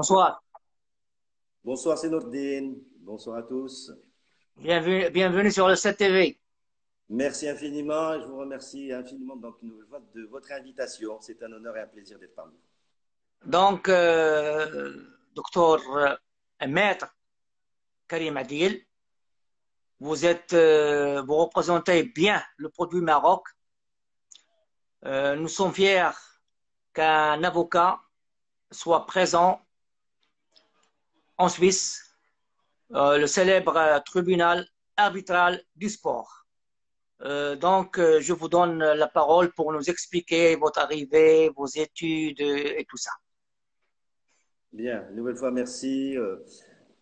bonsoir. Bonsoir Sénourdine, bonsoir à tous. Bienvenue sur le 7 TV. Merci infiniment et je vous remercie infiniment de votre invitation. C'est un honneur et un plaisir d'être parmi vous. Donc, docteur maître Karim Adil, vous représentez bien le produit Maroc. Nous sommes fiers qu'un avocat soit présent en Suisse, le célèbre tribunal arbitral du sport. Je vous donne la parole pour nous expliquer votre arrivée, vos études et tout ça. Bien, une nouvelle fois, merci.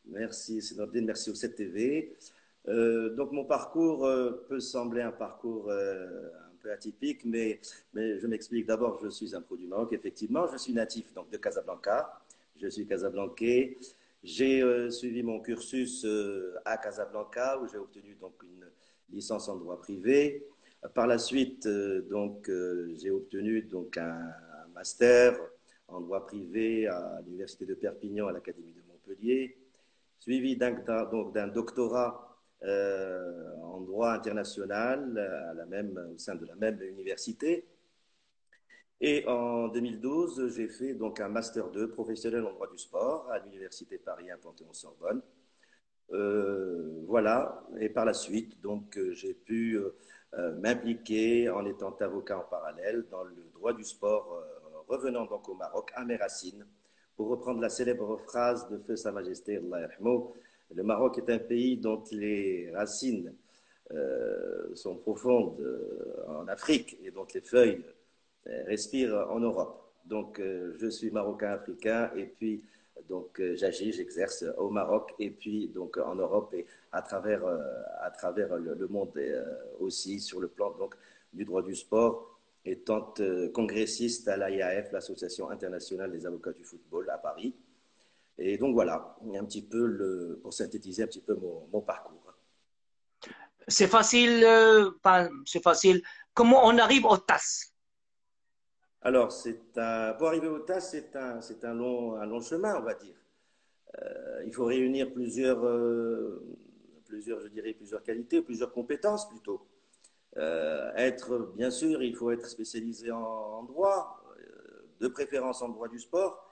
Merci Sénourdine, merci au 7TV. Donc mon parcours peut sembler un parcours un peu atypique, mais je m'explique. D'abord, je suis un produit du Maroc, effectivement. Je suis natif donc, de Casablanca. Je suis casablancais. J'ai suivi mon cursus à Casablanca où j'ai obtenu donc une licence en droit privé. Par la suite, j'ai obtenu donc un master en droit privé à l'université de Perpignan à l'Académie de Montpellier, suivi d'un doctorat en droit international au sein de la même université. Et en 2012, j'ai fait donc un master 2 professionnel en droit du sport à l'université Paris 1 Panthéon-Sorbonne. Voilà, et par la suite, j'ai pu m'impliquer en étant avocat en parallèle dans le droit du sport, revenant donc au Maroc, à mes racines, pour reprendre la célèbre phrase de Feu Sa Majesté, Allah yarhamou, le Maroc est un pays dont les racines sont profondes en Afrique et dont les feuilles respirent en Europe. Donc, je suis marocain-africain et puis j'agis, j'exerce au Maroc et puis donc en Europe et à travers le monde aussi sur le plan donc du droit du sport, étant congressiste à l'AIAF, l'Association internationale des avocats du football à Paris. Et donc voilà, un petit peu pour synthétiser un petit peu mon parcours. C'est facile, c'est facile. Comment on arrive au TAS? Alors, pour arriver au TAS, c'est un long chemin, on va dire. Il faut réunir je dirais, plusieurs qualités, plusieurs compétences plutôt. Bien sûr, il faut être spécialisé en droit, de préférence en droit du sport,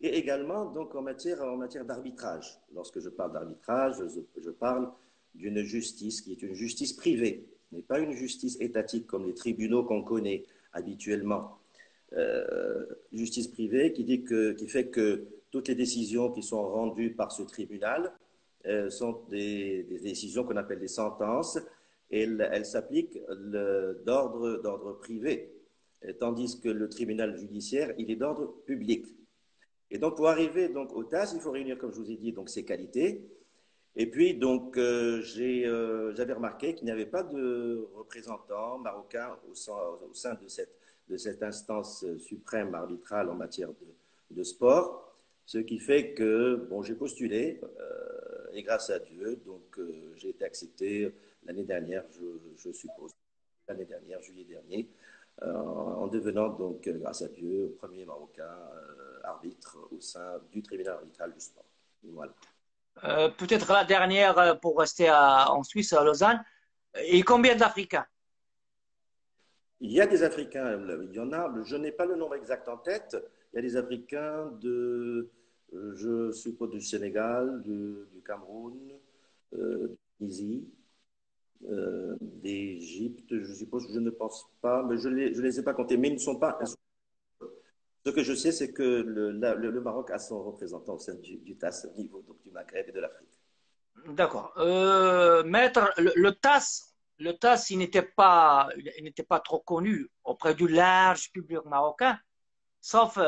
et également donc en matière d'arbitrage. Lorsque je parle d'arbitrage, je parle d'une justice qui est une justice privée, n'est pas une justice étatique comme les tribunaux qu'on connaît habituellement. Justice privée qui fait que toutes les décisions qui sont rendues par ce tribunal sont des décisions qu'on appelle des sentences et elles s'appliquent d'ordre privé, tandis que le tribunal judiciaire, il est d'ordre public. Et donc, pour arriver donc, au TAS, il faut réunir, comme je vous ai dit, donc, ces qualités. Et puis, j'avais remarqué qu'il n'y avait pas de représentant marocain au sein de cette instance suprême arbitrale en matière de sport, ce qui fait que, bon, j'ai postulé, et grâce à Dieu, j'ai été accepté l'année dernière, je suppose, l'année dernière, juillet dernier, en devenant donc, grâce à Dieu, premier Marocain arbitre au sein du tribunal arbitral du sport. Voilà. Peut-être la dernière pour rester en Suisse, à Lausanne. Et combien d'Africains? Il y a des Africains, il y en a, je n'ai pas le nombre exact en tête. Il y a des Africains je suppose, du Sénégal, du Cameroun, de Tunisie, d'Égypte, je suppose, je ne pense pas, mais je ne les ai pas comptés, mais ils ne sont pas. Ce que je sais, c'est que le Maroc a son représentant au sein du TAS au niveau donc, du Maghreb et de l'Afrique. D'accord. Maître, le TAS, il n'était pas trop connu auprès du large public marocain, sauf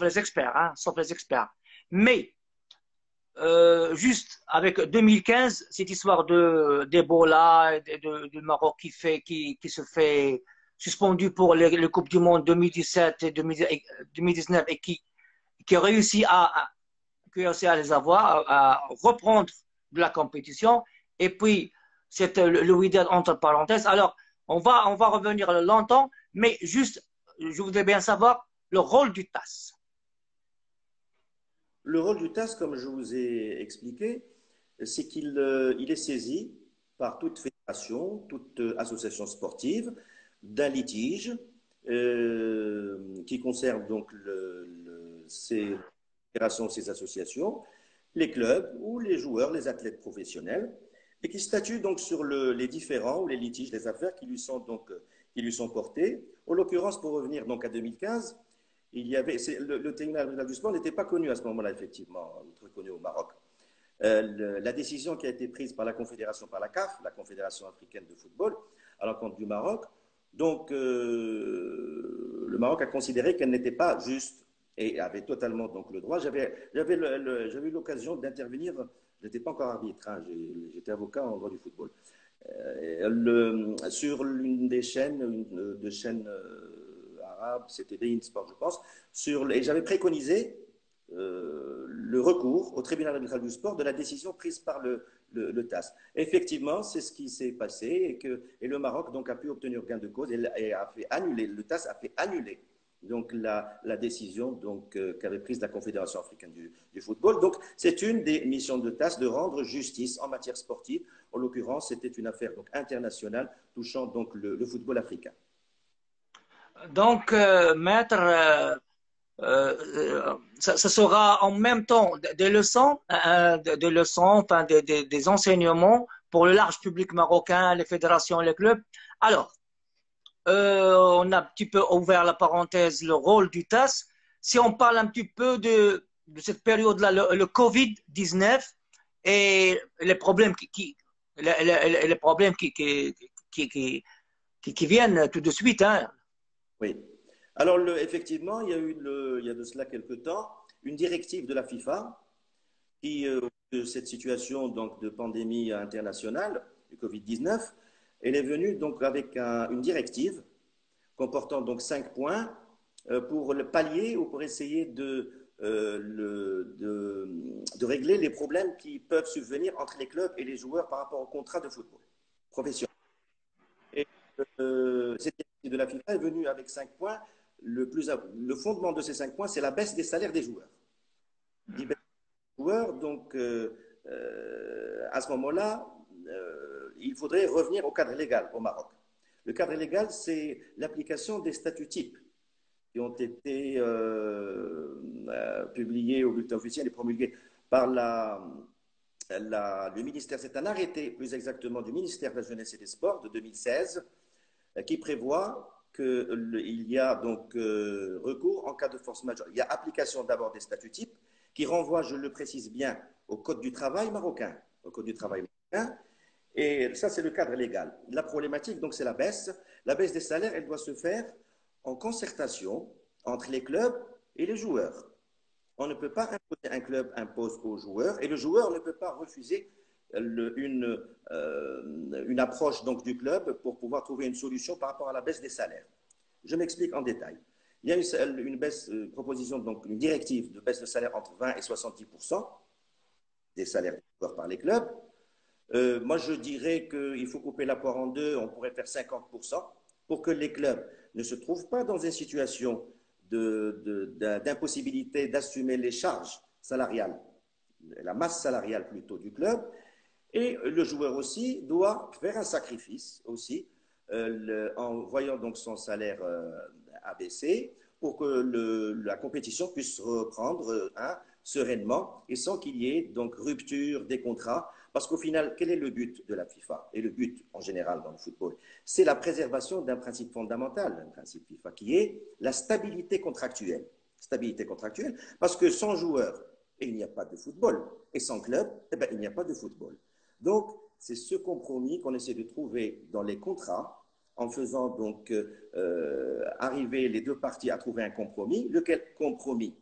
les experts, hein, sauf les experts. Mais juste avec 2015, cette histoire d'Ebola, du Maroc qui se fait suspendu pour les Coupes du Monde 2017 et 2019 et qui réussit à les avoir, à reprendre de la compétition. Et puis, c'est le Wydad entre parenthèses. Alors, on va revenir longtemps, mais juste, je voudrais bien savoir le rôle du TAS. Le rôle du TAS, comme je vous ai expliqué, c'est qu'il il est saisi par toute fédération, toute association sportive d'un litige qui concerne donc ces fédérations, ces associations, les clubs ou les joueurs, les athlètes professionnels, et qui statue donc sur les différends ou les litiges, les affaires qui lui sont portées. En l'occurrence, pour revenir donc à 2015, il y avait, le tribunal arbitral du sport n'était pas connu à ce moment-là, effectivement, très connu au Maroc. La décision qui a été prise par la Confédération, par la CAF, la Confédération africaine de football, à l'encontre du Maroc, donc le Maroc a considéré qu'elle n'était pas juste et avait totalement donc le droit. J'avais eu l'occasion d'intervenir, je n'étais pas encore arbitre, hein, j'étais avocat en droit du football, sur l'une des chaînes, une de chaînes arabes, c'était Bein Sport, je pense, et j'avais préconisé le recours au tribunal arbitral du sport de la décision prise par le TAS. Effectivement, c'est ce qui s'est passé et le Maroc donc a pu obtenir gain de cause et a fait annuler, le TAS a fait annuler donc la décision qu'avait prise la Confédération africaine du football. Donc c'est une des missions de TAS de rendre justice en matière sportive. En l'occurrence, c'était une affaire donc internationale touchant donc le football africain. Donc, maître, ça sera en même temps des leçons, enfin des enseignements pour le large public marocain, les fédérations, les clubs. Alors, on a un petit peu ouvert la parenthèse, le rôle du TAS. Si on parle un petit peu de cette période-là, le Covid-19 et les problèmes les problèmes qui viennent tout de suite, hein. Oui. Alors, effectivement, il y a de cela quelque temps, une directive de la FIFA qui, de cette situation donc, de pandémie internationale du Covid-19, elle est venue donc avec une directive comportant donc 5 points pour le pallier ou pour essayer de régler les problèmes qui peuvent subvenir entre les clubs et les joueurs par rapport au contrat de football professionnel. Et cette directive de la FIFA est venue avec 5 points. Le fondement de ces 5 points, c'est la baisse des salaires des joueurs. Donc à ce moment-là, il faudrait revenir au cadre légal au Maroc. Le cadre légal, c'est l'application des statuts types qui ont été publiés au bulletin officiel et promulgués par le ministère. C'est un arrêté, plus exactement, du ministère de la Jeunesse et des Sports de 2016 qui prévoit qu'il y a donc recours en cas de force majeure. Il y a application d'abord des statuts types qui renvoient, je le précise bien, au Code du travail marocain. Au Code du travail marocain. Et ça, c'est le cadre légal. La problématique, donc, c'est la baisse. La baisse des salaires, elle doit se faire en concertation entre les clubs et les joueurs. On ne peut pas imposer, un club impose aux joueurs et le joueur ne peut pas refuser une approche donc, du club pour pouvoir trouver une solution par rapport à la baisse des salaires. Je m'explique en détail. Il y a une baisse, proposition, donc une directive de baisse de salaire entre 20 et 70% des salaires des joueurs par les clubs. Moi, je dirais qu'il faut couper la poire en deux, on pourrait faire 50% pour que les clubs ne se trouvent pas dans une situation d'impossibilité d'assumer les charges salariales, la masse salariale plutôt du club. Et le joueur aussi doit faire un sacrifice aussi en voyant donc son salaire abaisser pour que la compétition puisse reprendre sereinement et sans qu'il y ait donc rupture des contrats. Parce qu'au final, quel est le but de la FIFA et le but en général dans le football? C'est la préservation d'un principe fondamental, un principe FIFA, qui est la stabilité contractuelle. Stabilité contractuelle, parce que sans joueur, il n'y a pas de football. Et sans club, eh ben, il n'y a pas de football. Donc, c'est ce compromis qu'on essaie de trouver dans les contrats en faisant donc arriver les deux parties à trouver un compromis, lequel compromis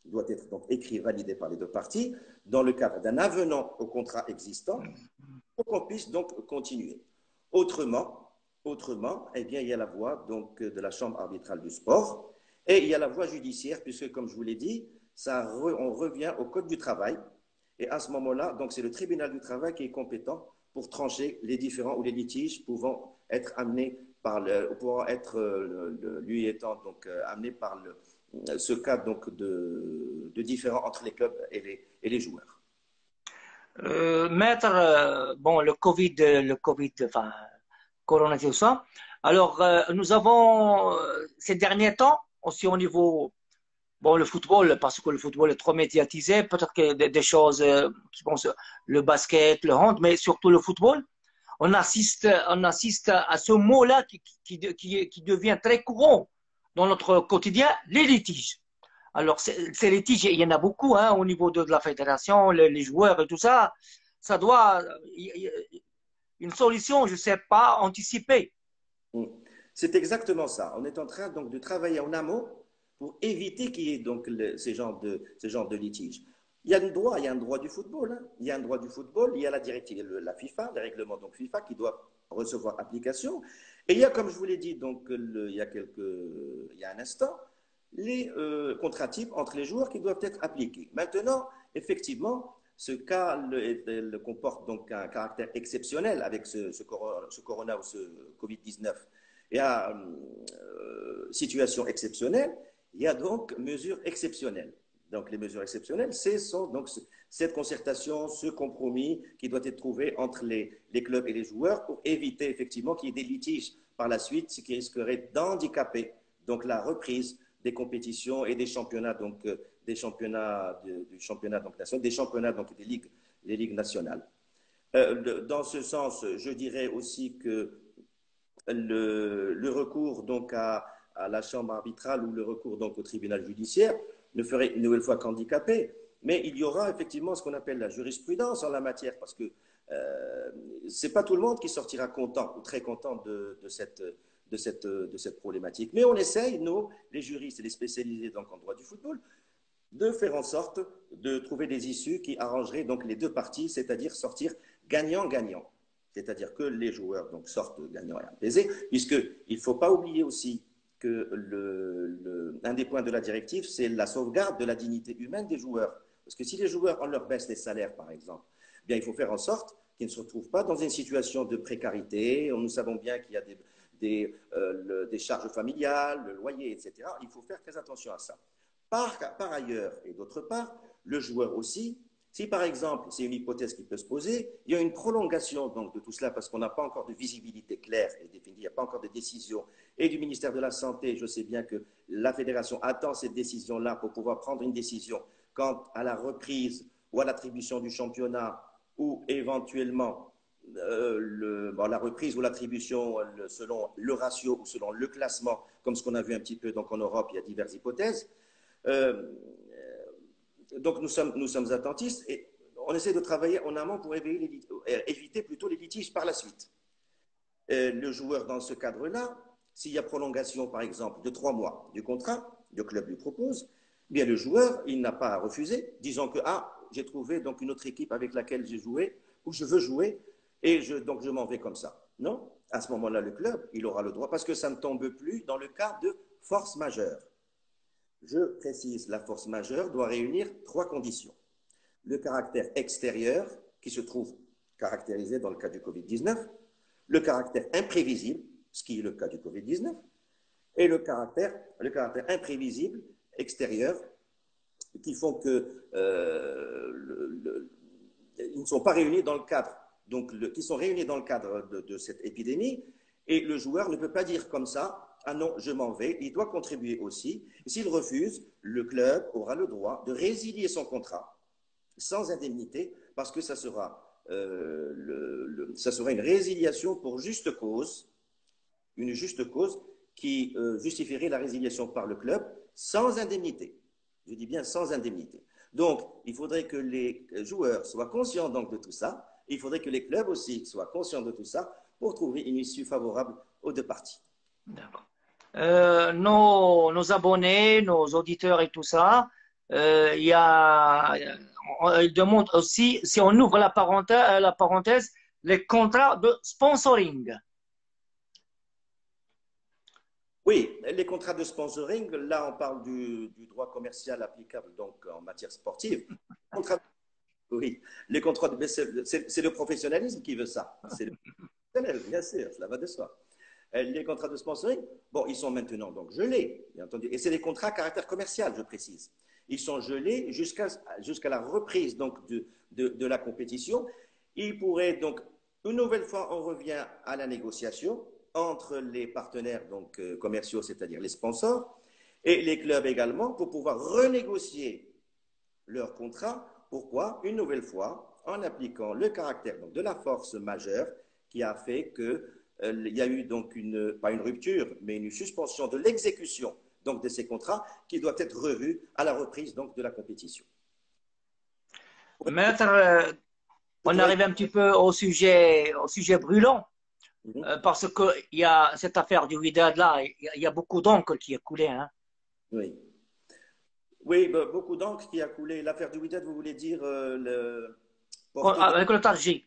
doit être donc écrit, validé par les deux parties, dans le cadre d'un avenant au contrat existant, pour qu'on puisse donc continuer. Autrement, eh bien, il y a la voie donc, de la Chambre arbitrale du sport et il y a la voie judiciaire, puisque, comme je vous l'ai dit, on revient au Code du travail. Et à ce moment-là, donc c'est le tribunal du travail qui est compétent pour trancher les différends ou les litiges pouvant être amenés pouvant être, lui étant donc amené par ce cas donc de différend entre les clubs et les joueurs. Maître, bon, le Covid, enfin, Corona, tout ça. Alors, nous avons, ces derniers temps, aussi au niveau, bon, le football, parce que le football est trop médiatisé, peut-être que des choses qui vont le basket, le hand, mais surtout le football, on assiste à ce mot-là qui devient très courant dans notre quotidien, les litiges. Alors, ces litiges, il y en a beaucoup hein, au niveau de la fédération, les joueurs et tout ça. Ça doit, une solution, je ne sais pas, anticipée. C'est exactement ça. On est en train donc de travailler en amont pour éviter qu'il y ait donc ces genres de litiges. Il y a un droit du football. Hein. Il y a un droit du football, il y a la directive, la FIFA, les règlements donc FIFA qui doivent recevoir application. Et il y a, comme je vous l'ai dit donc, il y a un instant, les contrats types entre les joueurs qui doivent être appliqués. Maintenant, effectivement, ce cas comporte donc un caractère exceptionnel avec ce corona ou ce Covid-19. Et à situation exceptionnelle, il y a donc mesures exceptionnelles. Donc les mesures exceptionnelles, sont donc cette concertation, ce compromis qui doit être trouvé entre les clubs et les joueurs pour éviter effectivement qu'il y ait des litiges par la suite, ce qui risquerait d'handicaper donc la reprise des compétitions et des championnats donc du championnat donc national, des championnats donc les ligues nationales. Dans ce sens, je dirais aussi que le recours donc à la chambre arbitrale ou le recours donc au tribunal judiciaire ne ferait une nouvelle fois qu'handicaper, mais il y aura effectivement ce qu'on appelle la jurisprudence en la matière, parce que c'est pas tout le monde qui sortira content ou très content de cette problématique. Mais on essaye, nous, les juristes et les spécialisés donc en droit du football, de faire en sorte de trouver des issues qui arrangeraient donc les deux parties, c'est-à-dire sortir gagnant-gagnant. C'est-à-dire que les joueurs donc, sortent gagnants et apaisés, puisqu'il ne faut pas oublier aussi que un des points de la directive, c'est la sauvegarde de la dignité humaine des joueurs. Parce que si les joueurs, on leur baisse les salaires, par exemple, eh bien, il faut faire en sorte qu'ils ne se retrouvent pas dans une situation de précarité. Nous savons bien qu'il y a des charges familiales, le loyer, etc. Il faut faire très attention à ça. Par ailleurs, et d'autre part, le joueur aussi, si par exemple, c'est une hypothèse qui peut se poser, il y a une prolongation donc, de tout cela parce qu'on n'a pas encore de visibilité claire et définie, il n'y a pas encore de décision. Et du ministère de la Santé, je sais bien que la fédération attend cette décision-là pour pouvoir prendre une décision quant à la reprise ou à l'attribution du championnat ou éventuellement la reprise ou l'attribution selon le ratio ou selon le classement, comme ce qu'on a vu un petit peu donc, en Europe, il y a diverses hypothèses. Donc nous sommes attentistes et on essaie de travailler en amont pour éviter plutôt les litiges par la suite. Le joueur dans ce cadre-là, s'il y a prolongation par exemple de 3 mois du contrat, le club lui propose, eh bien le joueur, il n'a pas à refuser, disons que j'ai trouvé donc une autre équipe avec laquelle j'ai joué ou je veux jouer et donc je m'en vais comme ça. Non, à ce moment-là le club, il aura le droit parce que ça ne tombe plus dans le cas de force majeure. Je précise, la force majeure doit réunir 3 conditions. Le caractère extérieur, qui se trouve caractérisé dans le cas du Covid-19, le caractère imprévisible, ce qui est le cas du Covid-19, et le caractère imprévisible extérieur, qui font que ils ne sont pas réunis dans le cadre, qui sont réunis dans le cadre de cette épidémie, et le joueur ne peut pas dire comme ça, ah non, je m'en vais, il doit contribuer aussi. S'il refuse, le club aura le droit de résilier son contrat sans indemnité, parce que ça sera une résiliation pour juste cause, une juste cause qui justifierait la résiliation par le club sans indemnité. Je dis bien sans indemnité. Donc, il faudrait que les joueurs soient conscients donc de tout ça, et il faudrait que les clubs aussi soient conscients de tout ça pour trouver une issue favorable aux deux parties. D'accord. Nos abonnés, nos auditeurs et tout ça, ils demandent aussi, si on ouvre la parenthèse, les contrats de sponsoring. Oui, les contrats de sponsoring, là on parle du droit commercial applicable donc en matière sportive. Oui, les contrats c'est le professionnalisme qui veut ça. C'est le professionnel, bien sûr, cela va de soi. Les contrats de sponsoring, bon, ils sont maintenant donc gelés, bien entendu. Et c'est des contrats à caractère commercial, je précise. Ils sont gelés jusqu'à la reprise donc, de la compétition. Il pourrait donc, une nouvelle fois, on revient à la négociation entre les partenaires donc, commerciaux, c'est-à-dire les sponsors, et les clubs également, pour pouvoir renégocier leur contrat. Pourquoi? Une nouvelle fois, en appliquant le caractère donc, de la force majeure qui a fait que il y a eu donc pas une rupture, mais une suspension de l'exécution donc de ces contrats qui doivent être revus à la reprise donc de la compétition. Maître, on arrive un petit peu au sujet brûlant, parce qu'il y a cette affaire du Wydad là, il y a beaucoup d'encre qui est coulée. Hein. Oui. Oui, beaucoup d'encre qui a coulé. L'affaire du Wydad, vous voulez dire Avec le Tarji.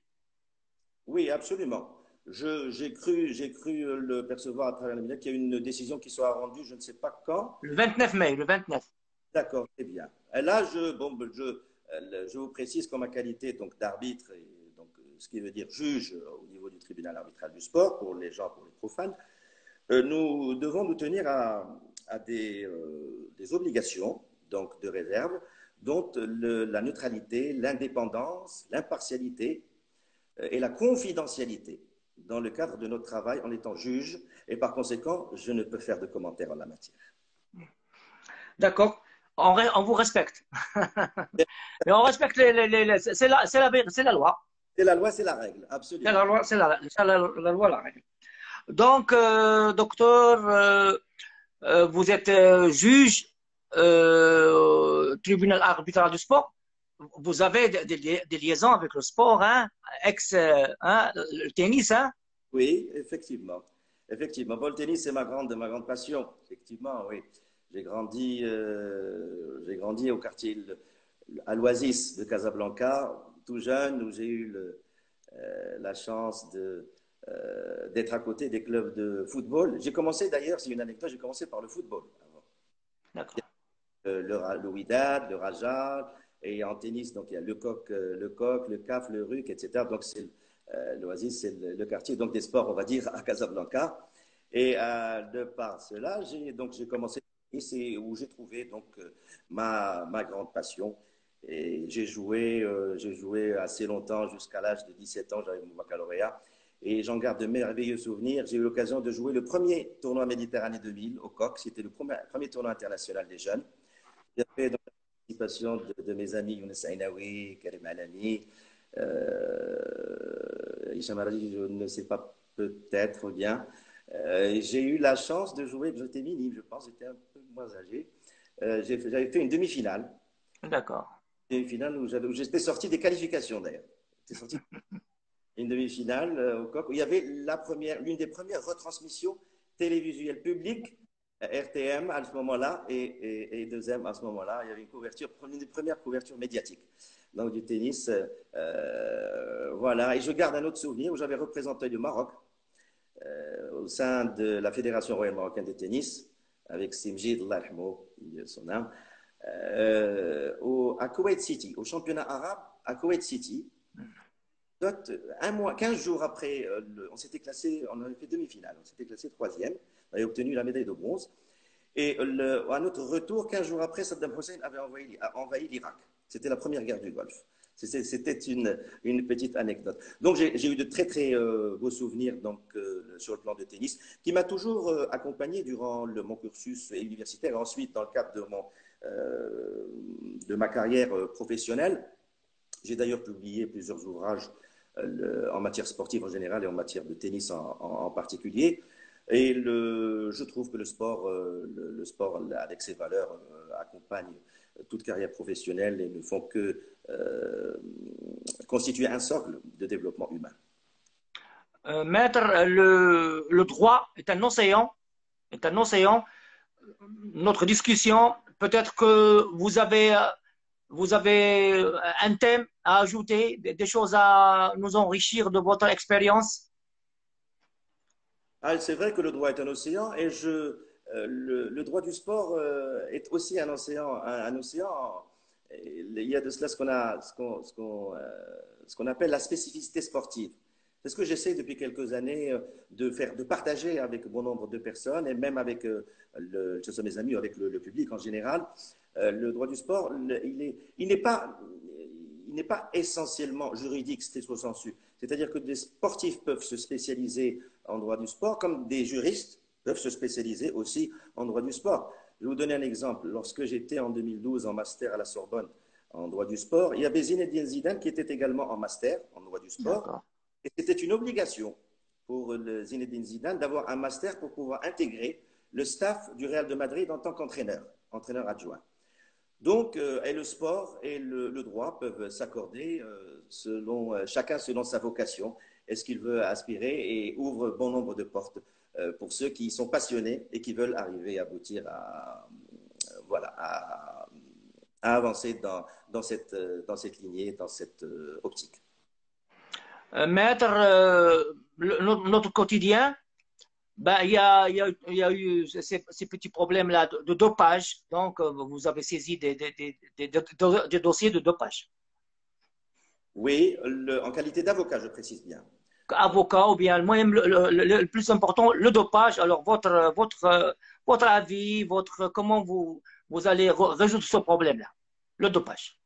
Oui, absolument. J'ai cru le percevoir à travers les médias qu'il y a une décision qui sera rendue, je ne sais pas quand. Le 29 mai, le 29. D'accord, très bien. Et là, je vous précise qu'en ma qualité donc d'arbitre, et donc, ce qui veut dire juge au niveau du tribunal arbitral du sport, pour les gens, pour les profanes, nous devons nous tenir à des obligations donc de réserve, dont la neutralité, l'indépendance, l'impartialité et la confidentialité dans le cadre de notre travail en étant juge, et par conséquent, je ne peux faire de commentaires en la matière. D'accord, on vous respecte. Mais on respecte c'est la loi. C'est la loi, c'est la règle, absolument. C'est la loi, c'est la loi, la règle. Donc, docteur, vous êtes juge tribunal arbitral du sport. Vous avez des liaisons avec le sport, hein, le tennis, hein? Oui, effectivement. Effectivement. Bon, le tennis, c'est ma grande passion. Effectivement, oui. J'ai grandi au quartier, à l'Oasis de Casablanca, tout jeune, où j'ai eu la chance d'être à côté des clubs de football. J'ai commencé d'ailleurs, c'est une anecdote, j'ai commencé par le football. D'accord. Le Wydad, le Raja, et en tennis, donc il y a le Coq, le CAF, le RUC, etc. Donc l'Oasis, c'est le quartier donc, des sports, on va dire, à Casablanca. Et de par cela, j'ai commencé, et c'est où j'ai trouvé donc, ma grande passion. Et j'ai joué assez longtemps, jusqu'à l'âge de 17 ans, j'avais mon baccalauréat. Et j'en garde de merveilleux souvenirs. J'ai eu l'occasion de jouer le premier tournoi Méditerranée 2000 au Coq. C'était le premier tournoi international des jeunes. J'ai fait donc, la participation de mes amis Younes Ainaoui, Karim Alami, Hicham Araji, je ne sais pas, peut-être bien. J'ai eu la chance de jouer, j'étais minime, je pense, j'étais un peu moins âgé. J'avais fait une demi-finale. D'accord. Une finale où j'étais sorti des qualifications d'ailleurs. J'étais sorti une demi-finale au Coq où il y avait l'une des premières retransmissions télévisuelles publiques, RTM à ce moment-là et deuxième à ce moment-là. Il y avait une des premières couvertures médiatiques donc, du tennis. Voilà. Et je garde un autre souvenir où j'avais représenté le Maroc au sein de la Fédération royale marocaine de tennis avec Simjid, Allah son âme, à Kuwait City, au championnat arabe à Kuwait City. 15 jours après, on s'était classé, on avait fait demi-finale, on s'était classé troisième, on avait obtenu la médaille de bronze. Et à notre retour, 15 jours après, Saddam Hussein avait envahi l'Irak. C'était la première guerre du Golfe. C'était une petite anecdote. Donc j'ai eu de très très beaux souvenirs donc, sur le plan de tennis, qui m'a toujours accompagné durant mon cursus universitaire, et ensuite dans le cadre de ma carrière professionnelle. J'ai d'ailleurs publié plusieurs ouvrages en matière sportive en général et en matière de tennis en particulier. Et je trouve que le sport, avec ses valeurs, accompagne toute carrière professionnelle et ne font que constituer un socle de développement humain. Maître, le droit est un océan. Notre discussion, peut-être que vous avez un thème à ajouter, des choses à nous enrichir de votre expérience. C'est vrai que le droit est un océan et le droit du sport est aussi un océan. Il y a de cela ce qu'on appelle la spécificité sportive. C'est ce que j'essaie depuis quelques années de faire, de partager avec bon nombre de personnes et même avec, ce sont mes amis, avec le public en général. Le droit du sport, il n'est pas essentiellement juridique, stricto sensu. C'est-à-dire que des sportifs peuvent se spécialiser en droit du sport, comme des juristes peuvent se spécialiser aussi en droit du sport. Je vais vous donner un exemple. Lorsque j'étais en 2012 en master à la Sorbonne en droit du sport, il y avait Zinedine Zidane qui était également en master en droit du sport. D'accord. Et c'était une obligation pour le Zinedine Zidane d'avoir un master pour pouvoir intégrer le staff du Real de Madrid en tant qu'entraîneur, entraîneur adjoint. Donc, et le sport et le droit peuvent s'accorder chacun selon sa vocation et ce qu'il veut aspirer et ouvre bon nombre de portes pour ceux qui sont passionnés et qui veulent arriver à aboutir voilà, à avancer dans cette lignée, dans cette optique. Maître, notre quotidien, ben, il y a eu ces petits problèmes-là de dopage. Donc, vous avez saisi des dossiers de dopage. Oui, en qualité d'avocat, je précise bien. Avocat ou bien moi-même le plus important, le dopage. Alors, votre avis, comment vous allez résoudre ce problème-là, le dopage.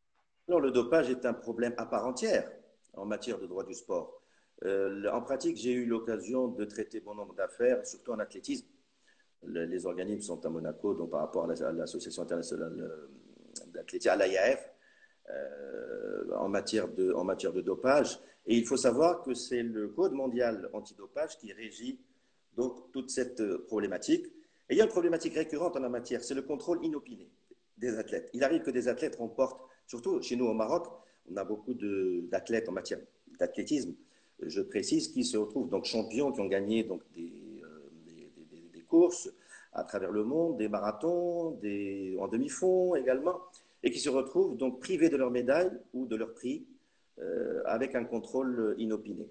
Alors, le dopage est un problème à part entière en matière de droit du sport. En pratique, j'ai eu l'occasion de traiter bon nombre d'affaires, surtout en athlétisme. Les organismes sont à Monaco, donc par rapport à l'Association internationale d'athlétisme, à l'AIAF, en matière de dopage. Et il faut savoir que c'est le Code mondial antidopage qui régit donc toute cette problématique. Et il y a une problématique récurrente en la matière, c'est le contrôle inopiné des athlètes. Il arrive que des athlètes remportent, surtout chez nous au Maroc, on a beaucoup d'athlètes en matière d'athlétisme, je précise, qui se retrouvent donc champions, qui ont gagné donc des courses à travers le monde, des marathons, en demi-fond également, et qui se retrouvent donc privés de leur médaille ou de leur prix avec un contrôle inopiné.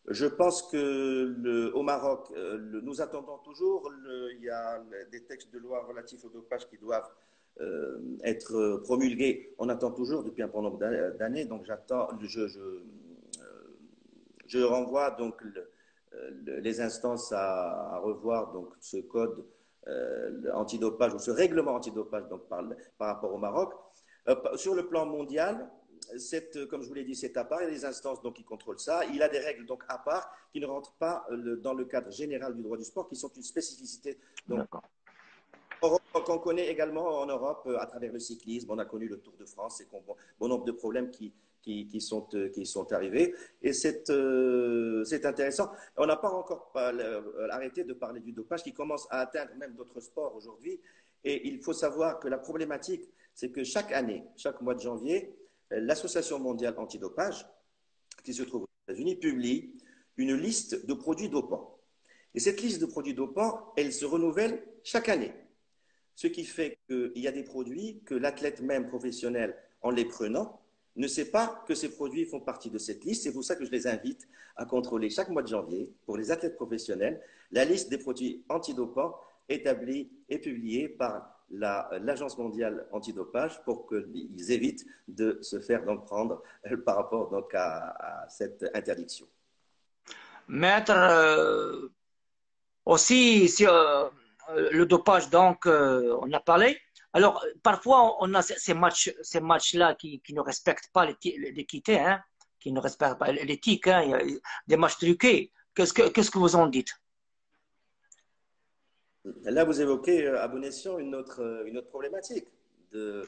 Je pense qu'au Maroc, nous attendons toujours, il y a des textes de loi relatifs au dopage qui doivent être promulgués. On attend toujours depuis un bon nombre d'années, donc je renvoie donc les instances à revoir donc ce code antidopage ou ce règlement antidopage donc par rapport au Maroc. Sur le plan mondial, comme je vous l'ai dit, c'est à part. Il y a des instances donc, qui contrôlent ça. Il y a des règles donc à part qui ne rentrent pas dans le cadre général du droit du sport, qui sont une spécificité qu'on connaît également en Europe à travers le cyclisme. On a connu le Tour de France et bon nombre de problèmes qui sont arrivés. Et c'est intéressant. On n'a pas encore arrêté de parler du dopage qui commence à atteindre même d'autres sports aujourd'hui. Et il faut savoir que la problématique, c'est que chaque année, chaque mois de janvier, l'Association mondiale antidopage, qui se trouve aux États-Unis, publie une liste de produits dopants. Et cette liste de produits dopants, elle se renouvelle chaque année. Ce qui fait qu'il y a des produits que l'athlète même professionnel, en les prenant, ne sait pas que ces produits font partie de cette liste. C'est pour ça que je les invite à contrôler chaque mois de janvier, pour les athlètes professionnels, la liste des produits antidopants établie et publiée par l'Agence mondiale antidopage pour qu'ils évitent de se faire donc prendre par rapport donc à cette interdiction. Maître, aussi, le dopage, donc, on a parlé. Alors, parfois, on a ces matchs-là qui ne respectent pas l'équité, hein, qui ne respectent pas l'éthique, hein, il y a des matchs truqués. Qu'est-ce que vous en dites? Là, vous évoquez à bon escient une autre problématique des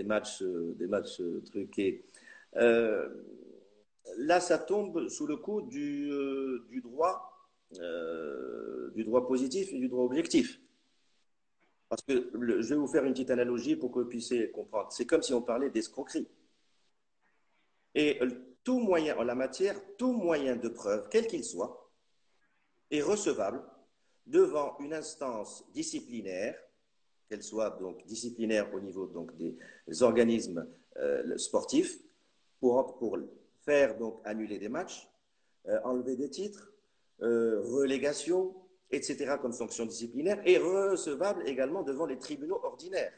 matchs truqués. Là, ça tombe sous le coup du droit positif et du droit objectif. Parce que je vais vous faire une petite analogie pour que vous puissiez comprendre. C'est comme si on parlait d'escroquerie. Et tout moyen en la matière, tout moyen de preuve, quel qu'il soit, est recevable devant une instance disciplinaire, qu'elle soit donc disciplinaire au niveau donc des organismes sportifs, pour faire donc annuler des matchs, enlever des titres, relégation, etc. comme sanction disciplinaire, et recevable également devant les tribunaux ordinaires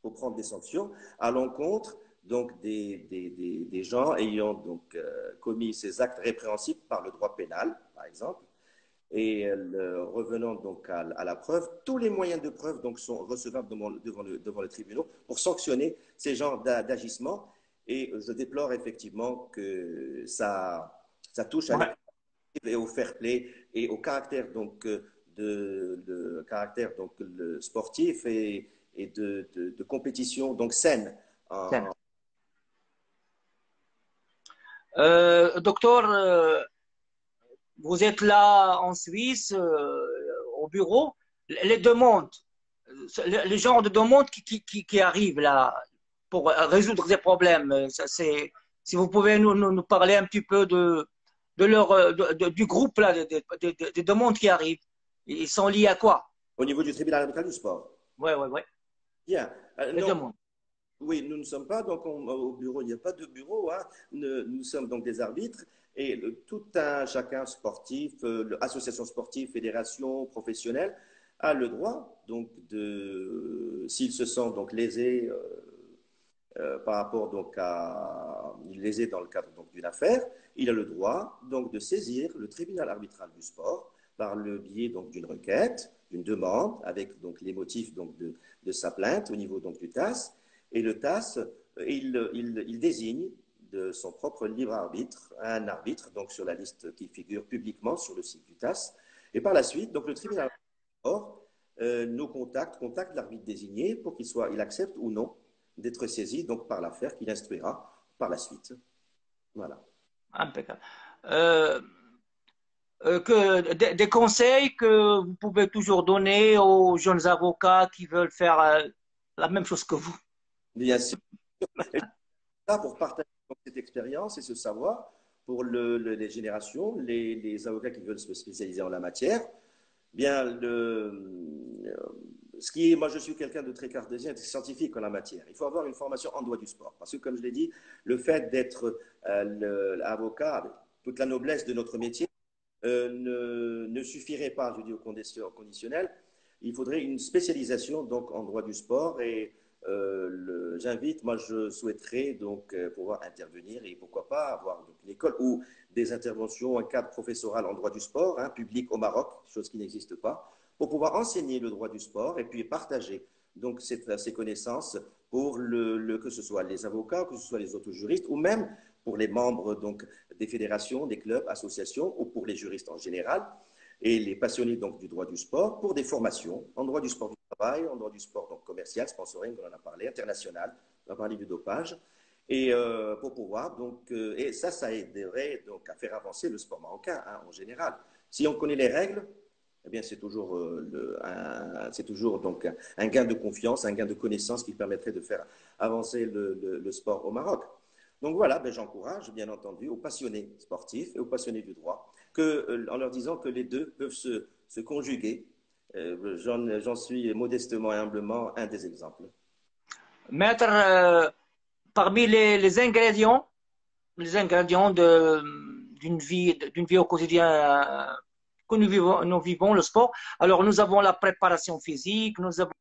pour prendre des sanctions à l'encontre donc des gens ayant donc commis ces actes répréhensibles par le droit pénal, par exemple. Et revenant donc à la preuve, tous les moyens de preuve donc, sont recevables devant les tribunaux pour sanctionner ces genres d'agissements. Et je déplore effectivement que ça touche à Ouais. l'équité et au fair play et au caractère donc caractère donc le sportif et de compétition donc saine. Tiens. Docteur, vous êtes là en Suisse, au bureau. Les demandes, le genre de demandes qui arrivent là pour résoudre des problèmes, ça, si vous pouvez nous parler un petit peu du groupe là, des demandes qui arrivent. Ils sont liés à quoi? Au niveau du tribunal arbitral du sport. Ouais, ouais, ouais. Bien. Les Non, demandes. oui, nous ne sommes pas, donc au bureau, il n'y a pas de bureau, hein. Nous sommes donc des arbitres et tout un chacun sportif, association sportive, fédération, professionnelle, a le droit, donc, s'il se sent donc lésé par rapport donc à lésé dans le cadre donc d'une affaire, il a le droit donc de saisir le tribunal arbitral du sport par le biais donc d'une requête, d'une demande avec donc les motifs donc de sa plainte au niveau donc du TAS. Et le TAS, il désigne de son propre libre arbitre un arbitre donc sur la liste qui figure publiquement sur le site du TAS. Et par la suite, donc le tribunal arbitral nous contacte l'arbitre désigné pour il accepte ou non d'être saisi donc par l'affaire qu'il instruira par la suite. Voilà. Impeccable. Euh, des conseils que vous pouvez toujours donner aux jeunes avocats qui veulent faire la même chose que vous. Bien sûr. Et là, pour partager donc cette expérience et ce savoir pour les générations, les avocats qui veulent se spécialiser en la matière, bien, moi je suis quelqu'un de très cartésien et scientifique en la matière. Il faut avoir une formation en droit du sport. Parce que, comme je l'ai dit, le fait d'être avocat, avec toute la noblesse de notre métier, ne suffirait pas, je dis au conditionnel. Il faudrait une spécialisation donc en droit du sport et j'invite, moi je souhaiterais donc pouvoir intervenir et pourquoi pas avoir donc, une école ou des interventions, un cadre professoral en droit du sport, hein, public au Maroc, chose qui n'existe pas, pour pouvoir enseigner le droit du sport et puis partager donc ces connaissances pour que ce soit les avocats, que ce soit les autres juristes ou même pour les membres donc, des fédérations, des clubs, associations ou pour les juristes en général et les passionnés donc, du droit du sport pour des formations en droit du sport du travail, en droit du sport donc, commercial, sponsoring, on en a parlé, international, on a parlé du dopage, et pour pouvoir donc, et ça aiderait donc à faire avancer le sport marocain hein, en général. Si on connaît les règles, eh bien c'est toujours donc un gain de confiance, un gain de connaissance qui permettrait de faire avancer le sport au Maroc. Donc voilà, ben j'encourage bien entendu aux passionnés sportifs et aux passionnés du droit, en leur disant que les deux peuvent se conjuguer. J'en suis modestement et humblement un des exemples. Mettre parmi les ingrédients d'une vie au quotidien que nous vivons le sport. Alors nous avons la préparation physique, nous avons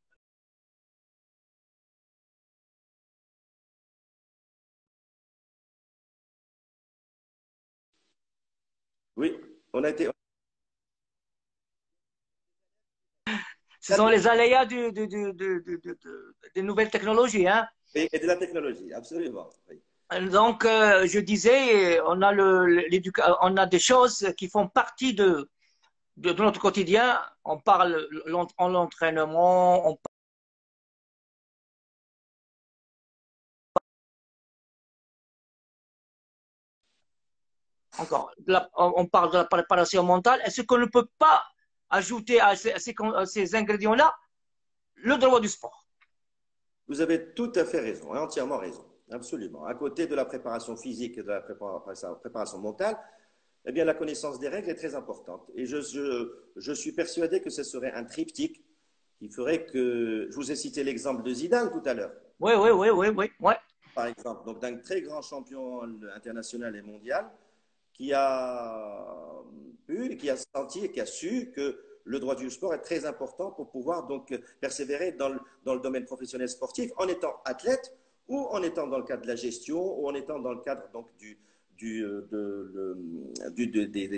Oui, on a été. ce sont les aléas des nouvelles technologies. Hein. Et de la technologie, absolument. Oui. Donc, je disais, on a des choses qui font partie de notre quotidien. On parle en l'entraînement, on encore, on parle de la préparation mentale. Est-ce qu'on ne peut pas ajouter à ces ingrédients-là le droit du sport? Vous avez tout à fait raison, hein, entièrement raison, absolument. À côté de la préparation physique et de la préparation mentale, eh bien, la connaissance des règles est très importante. Et je suis persuadé que ce serait un triptyque qui ferait que. Je vous ai cité l'exemple de Zidane tout à l'heure, Oui, oui, oui, oui, oui, ouais. par exemple, donc d'un très grand champion international et mondial qui a pu, qui a senti et qui a su que le droit du sport est très important pour pouvoir donc persévérer dans le domaine professionnel sportif en étant athlète ou en étant dans le cadre de la gestion, ou en étant dans le cadre donc, des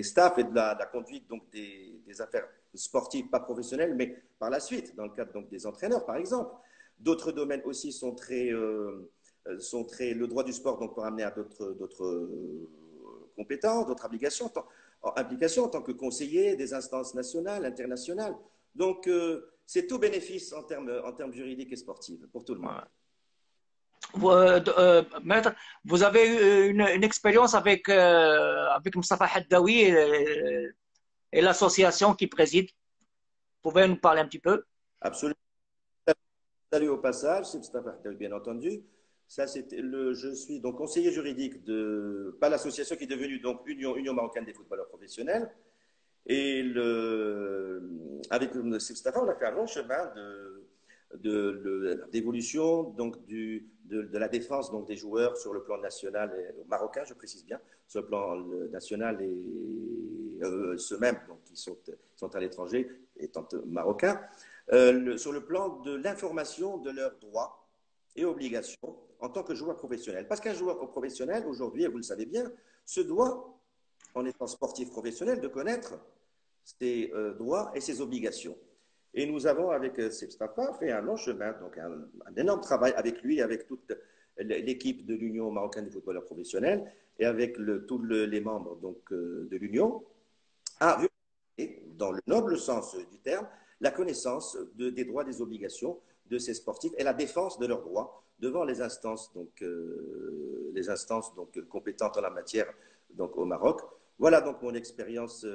staffs et de la conduite donc, des affaires sportives, pas professionnelles, mais par la suite, dans le cadre donc, des entraîneurs, par exemple. D'autres domaines aussi sont très le droit du sport donc, pour amener à d'autres compétences, d'autres implications en tant que conseiller des instances nationales, internationales. Donc, c'est tout bénéfice en termes juridiques et sportifs pour tout le monde. Maître, vous avez eu une expérience avec Moustapha Haddaoui et l'association qui préside. Vous pouvez nous parler un petit peu? Absolument. Salut au passage, c'est Mustafa Haddaoui, bien entendu. Ça, je suis donc conseiller juridique de, pas l'association qui est devenue donc Union marocaine des footballeurs professionnels. Et avec Mustafa, on a fait un long chemin d'évolution donc de la défense donc des joueurs sur le plan national et marocain, je précise bien, sur le plan national et ceux-mêmes donc qui sont à l'étranger étant marocains, sur le plan de l'information de leurs droits et obligations en tant que joueur professionnel. Parce qu'un joueur professionnel aujourd'hui, et vous le savez bien, se doit, en étant sportif professionnel, de connaître ses droits et ses obligations. Et nous avons, avec Mustafa, fait un long chemin, donc un énorme travail avec lui, avec toute l'équipe de l'Union marocaine des footballeurs professionnels et avec tous les membres donc, de l'Union, à dans le noble sens du terme, la connaissance des droits et des obligations de ces sportifs et la défense de leurs droits devant les instances compétentes en la matière donc, au Maroc. Voilà donc mon expérience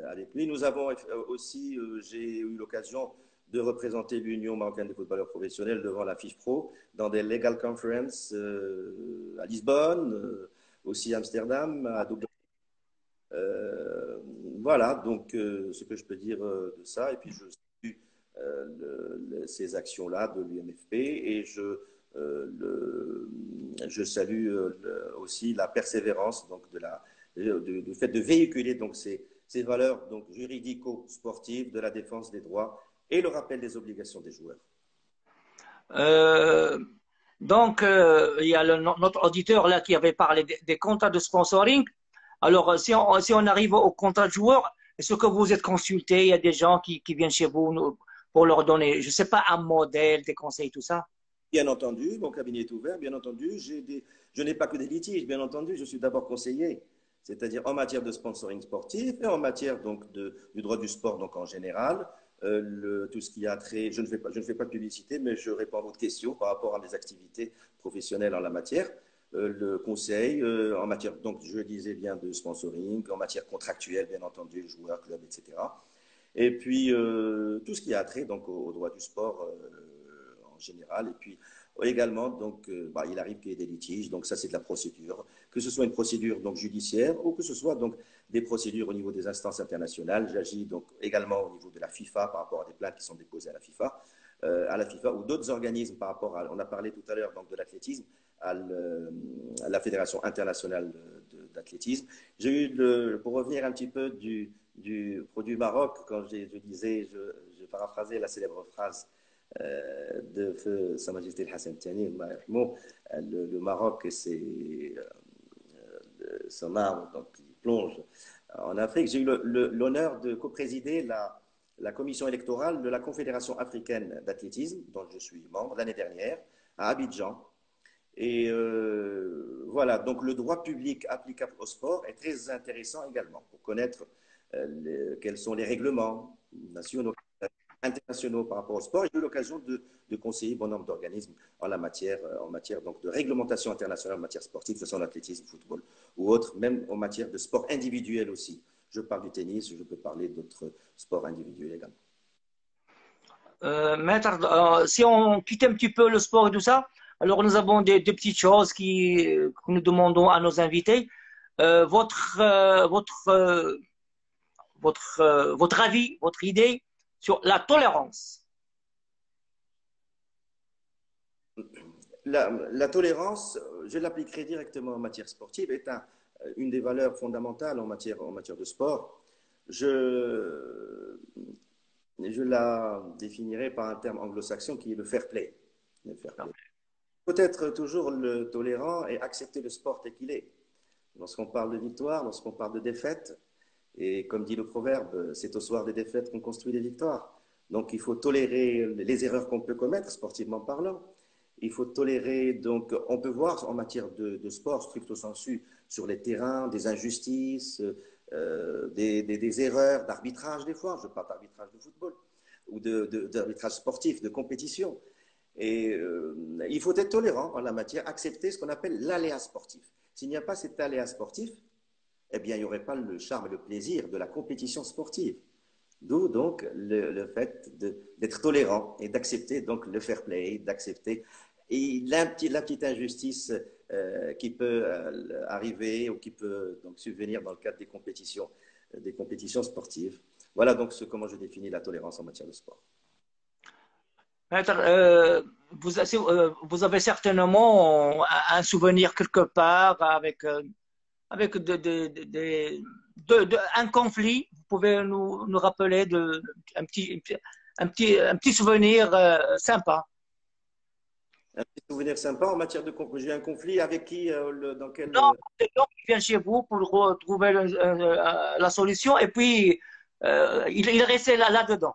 avec lui. Nous avons aussi, j'ai eu l'occasion de représenter l'Union marocaine des footballeurs professionnels devant la FIFPro dans des legal conferences à Lisbonne, aussi à Amsterdam, à Dublin. Voilà donc ce que je peux dire de ça. Et puis je salue ces actions-là de l'UMFP et je salue aussi la persévérance donc, du fait de véhiculer donc, ces valeurs donc, juridico-sportives de la défense des droits et le rappel des obligations des joueurs. Donc, il y a notre auditeur là qui avait parlé des contrats de sponsoring. Alors, si on arrive au contrat de joueur, est-ce que vous êtes consulté? Il y a des gens qui viennent chez vous pour leur donner, je ne sais pas, un modèle, des conseils, tout ça? Bien entendu, mon cabinet est ouvert, bien entendu. Je n'ai pas que des litiges, bien entendu, je suis d'abord conseiller, c'est-à-dire en matière de sponsoring sportif et en matière donc, du droit du sport donc en général. Tout ce qui a trait, je ne fais pas de publicité, mais je réponds à votre question par rapport à mes activités professionnelles en la matière. Le conseil en matière, donc je disais bien de sponsoring, en matière contractuelle, bien entendu, joueurs, clubs, etc. Et puis tout ce qui a trait donc au droit du sport en général. Et puis également, donc, il arrive qu'il y ait des litiges, donc ça c'est de la procédure, que ce soit une procédure donc judiciaire ou que ce soit donc des procédures au niveau des instances internationales. J'agis donc également au niveau de la FIFA par rapport à des plaintes qui sont déposées à la FIFA ou d'autres organismes par rapport à, on a parlé tout à l'heure donc de l'athlétisme, à la Fédération internationale d'athlétisme. J'ai eu, pour revenir un petit peu du produit Maroc, quand je disais, je paraphrasais la célèbre phrase de feu Sa Majesté le Hassan Thani, le Maroc et son arme, donc il plonge en Afrique. J'ai eu l'honneur de co-présider la commission électorale de la Confédération africaine d'athlétisme, dont je suis membre l'année dernière, à Abidjan. Et voilà, donc le droit public applicable au sport est très intéressant également pour connaître quels sont les règlements nationaux, internationaux par rapport au sport. J'ai eu l'occasion de conseiller bon nombre d'organismes en matière donc, de réglementation internationale en matière sportive, que ce soit en athlétisme, football ou autre, même en matière de sport individuel aussi. Je parle du tennis, je peux parler d'autres sports individuels également. Maître, si on quitte un petit peu le sport et tout ça, alors nous avons des petites choses que nous demandons à nos invités. Votre avis, votre idée sur la tolérance. La tolérance, je l'appliquerai directement en matière sportive, est une des valeurs fondamentales en matière de sport. Je la définirai par un terme anglo-saxon qui est le fair play. Le fair play. faut être toujours tolérant et accepter le sport tel qu'il est. Lorsqu'on parle de victoire, lorsqu'on parle de défaite, et comme dit le proverbe, c'est au soir des défaites qu'on construit les victoires. Donc il faut tolérer les erreurs qu'on peut commettre, sportivement parlant. Il faut tolérer, donc on peut voir en matière de sport, stricto sensu, sur les terrains, des injustices, des erreurs d'arbitrage des fois, je parle d'arbitrage de football, ou d'arbitrage sportif, de compétition. Et il faut être tolérant en la matière, accepter ce qu'on appelle l'aléa sportif. S'il n'y a pas cet aléa sportif, eh bien, il n'y aurait pas le charme et le plaisir de la compétition sportive. D'où donc le fait d'être tolérant et d'accepter donc le fair play, d'accepter la petite injustice qui peut arriver ou qui peut donc subvenir dans le cadre des compétitions sportives. Voilà donc comment je définis la tolérance en matière de sport. Maître, vous avez certainement un souvenir quelque part avec un conflit. Vous pouvez nous rappeler un petit souvenir sympa. Un petit souvenir sympa en matière de conflit. J'ai eu un conflit avec qui, dans quel... Non, c'est l'homme qui vient chez vous pour trouver la solution et puis il est resté là-dedans.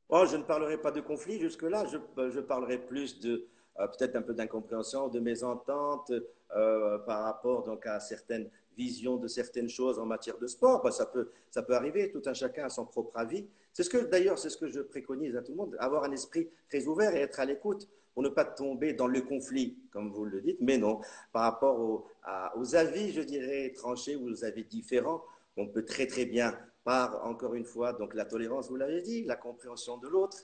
Oh, je ne parlerai pas de conflit jusque-là, je parlerai plus de peut-être un peu d'incompréhension, de mésentente par rapport donc à certaines visions de certaines choses en matière de sport. Ben, ça peut arriver, tout un chacun a son propre avis. D'ailleurs, c'est ce que je préconise à tout le monde, avoir un esprit très ouvert et être à l'écoute pour ne pas tomber dans le conflit, comme vous le dites, mais non, par rapport aux avis, je dirais, tranchés ou aux avis différents, on peut très très bien par, encore une fois, donc la tolérance, vous l'avez dit, la compréhension de l'autre.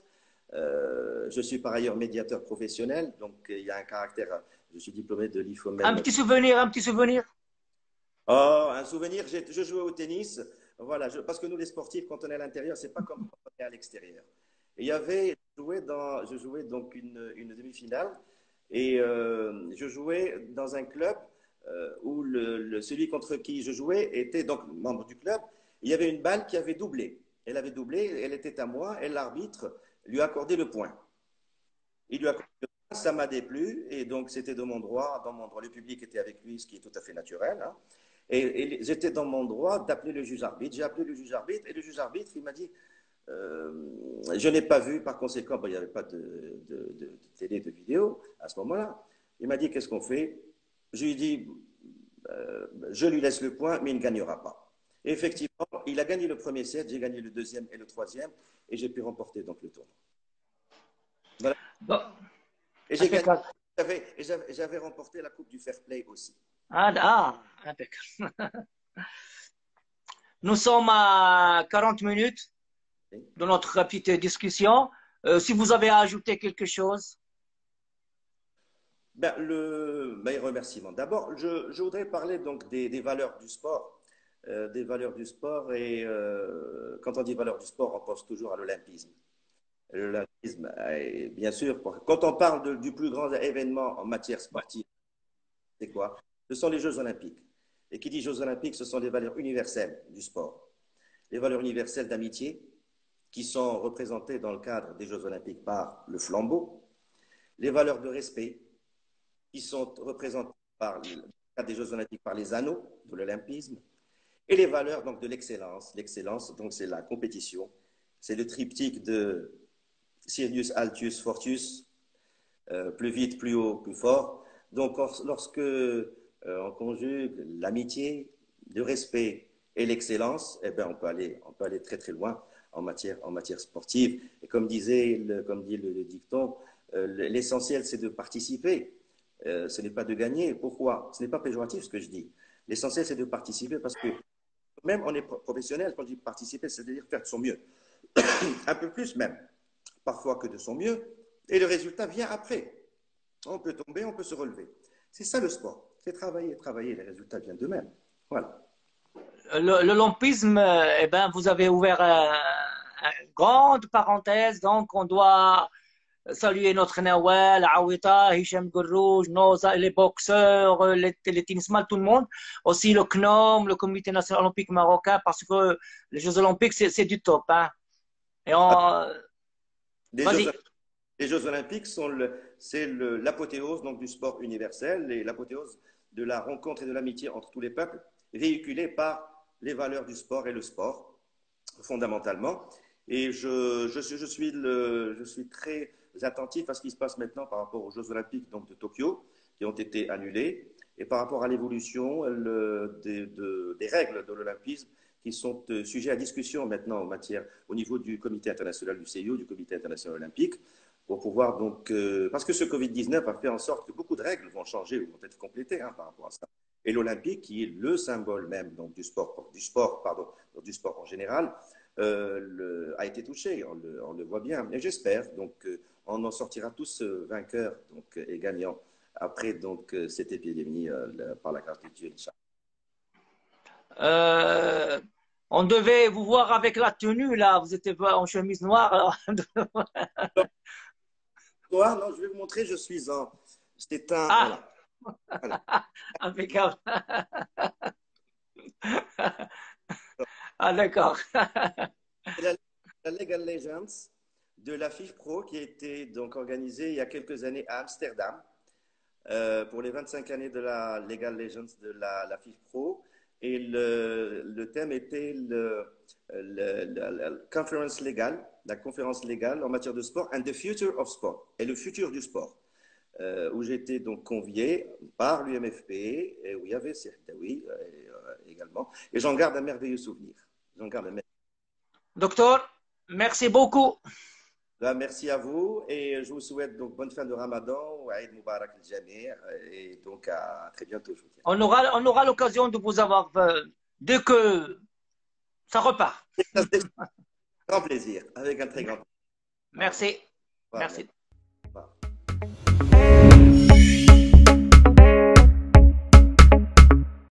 Je suis par ailleurs médiateur professionnel, donc il y a un caractère, je suis diplômé de l'IFOMEN. Un petit souvenir, un petit souvenir. Oh, un souvenir, je jouais au tennis, voilà, parce que nous les sportifs, quand on est à l'intérieur, c'est pas comme quand on est à l'extérieur. Et il y avait, je jouais donc une demi-finale, et je jouais dans un club où celui contre qui je jouais était donc membre du club. Il y avait une balle qui avait doublé. Elle avait doublé, elle était à moi, et l'arbitre lui a accordé le point. Il lui a accordé le point, ça m'a déplu, et donc c'était dans mon droit, le public était avec lui, ce qui est tout à fait naturel. Hein. Et j'étais dans mon droit d'appeler le juge arbitre. J'ai appelé le juge arbitre, et le juge arbitre, il m'a dit, je n'ai pas vu, par conséquent, il n'y avait pas de télé, de vidéo à ce moment-là. Il m'a dit, qu'est-ce qu'on fait? Je lui ai dit, je lui laisse le point, mais il ne gagnera pas. Et effectivement, il a gagné le premier set, j'ai gagné le deuxième et le troisième, et j'ai pu remporter donc le tournoi. Voilà. Bon. Et j'ai gagné, j'avais remporté la Coupe du Fair Play aussi. Impeccable. Nous sommes à 40 minutes de notre petite discussion. Si vous avez à ajouter quelque chose. Mes remerciements. D'abord, je voudrais parler donc des valeurs du sport. Des valeurs du sport et quand on dit valeurs du sport, on pense toujours à l'olympisme. L'olympisme, bien sûr, quand on parle du plus grand événement en matière sportive, c'est quoi? Ce sont les Jeux Olympiques. Et qui dit Jeux Olympiques, ce sont les valeurs universelles du sport. Les valeurs universelles d'amitié qui sont représentées dans le cadre des Jeux Olympiques par le flambeau. Les valeurs de respect qui sont représentées par le cadre des Jeux Olympiques par les anneaux de l'olympisme. Et les valeurs donc, de l'excellence. L'excellence, donc c'est la compétition. C'est le triptyque de Sirius, Altius, Fortius, plus vite, plus haut, plus fort. Donc lorsque on conjugue l'amitié, le respect et l'excellence, eh bien, on peut aller très très loin en matière sportive. Et comme dit le dicton, l'essentiel c'est de participer. Ce n'est pas de gagner. Pourquoi? Ce n'est pas péjoratif ce que je dis. L'essentiel c'est de participer parce que même on est professionnel, quand je dis participer, c'est-à-dire faire de son mieux. Un peu plus même, parfois que de son mieux, et le résultat vient après. On peut tomber, on peut se relever. C'est ça le sport. C'est travailler, les résultats viennent d'eux-mêmes. Voilà. L'olympisme, eh ben, vous avez ouvert une grande parenthèse, donc on doit saluer notre Nawal, Awita, Hicham Gourouj, les boxeurs, les tennisman, tout le monde. Aussi le CNOM, le Comité national olympique marocain, parce que les Jeux olympiques, c'est du top. Hein. Et Les Jeux olympiques sont c'est l'apothéose donc du sport universel et l'apothéose de la rencontre et de l'amitié entre tous les peuples, véhiculée par les valeurs du sport et le sport, fondamentalement. Et je suis très attentif à ce qui se passe maintenant par rapport aux Jeux Olympiques donc, de Tokyo, qui ont été annulés, et par rapport à l'évolution des règles de l'olympisme qui sont sujets à discussion maintenant au niveau du comité international du CIO, du comité international olympique, pour pouvoir donc, parce que ce Covid-19 a fait en sorte que beaucoup de règles vont changer ou vont être complétées par rapport à ça. Et l'Olympique, qui est le symbole même donc, du sport en général, a été touché, on le voit bien. Et j'espère, donc, on en sortira tous vainqueurs donc, et gagnants après donc, cette épidémie par la grâce de Dieu. On devait vous voir avec la tenue, là. Vous étiez en chemise noire. Alors. Non, je vais vous montrer, je suis en. C'est un. Ah, voilà. impeccable. Ah, d'accord. C'est la Legal Legends de la FIFPro qui a été donc organisée il y a quelques années à Amsterdam pour les 25 années de la Legal Legends de la FIFPro. Et le thème était la conférence légale, la conférence légale en matière de sport and the future of sport, et le futur du sport, où j'ai été donc convié par l'UMFP et où il y avait Serdaoui également. Et j'en garde un merveilleux souvenir. Docteur, merci beaucoup. Merci à vous et je vous souhaite donc bonne fin de Ramadan, Aïd Moubarak al-Jami' et donc à très bientôt. Je vous dis. On aura l'occasion de vous avoir dès que ça repart. Grand plaisir, avec un très grand plaisir. Merci. Voilà. Merci. Voilà.